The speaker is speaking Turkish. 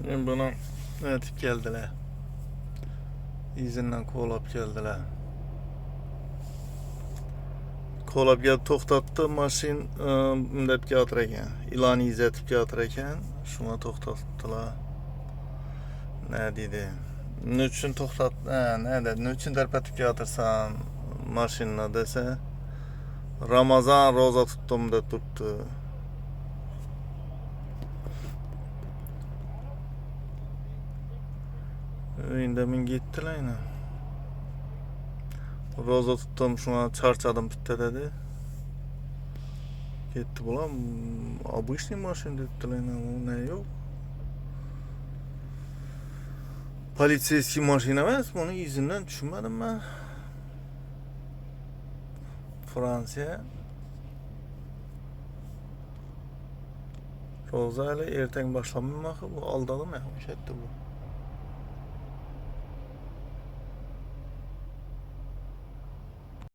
Bunu etip geldiler. İzinden kovalap geldiler. Kovalap gelip toxtatdı. Maşin mündəb gətirəkən. İlanı izlətib gətirəkən. Şuna toxtatdılar. Nə dedi? Ne üçün toxtat? Nə dedi? Ne üçün tərpətib gətirsən maşınla desə? Ramazan roza tuttum da tuttu. Demin gittiler yine. Roza tuttum şuna çarçadım bitti dedi. Gitti bulan обычный машин dediler yine. O ne yok. Полицейский машin emas. Bunun izinden düşünmedim ben. Fransa. Roza ile erten başlamamak bu aldadım ya. Şeydi bu.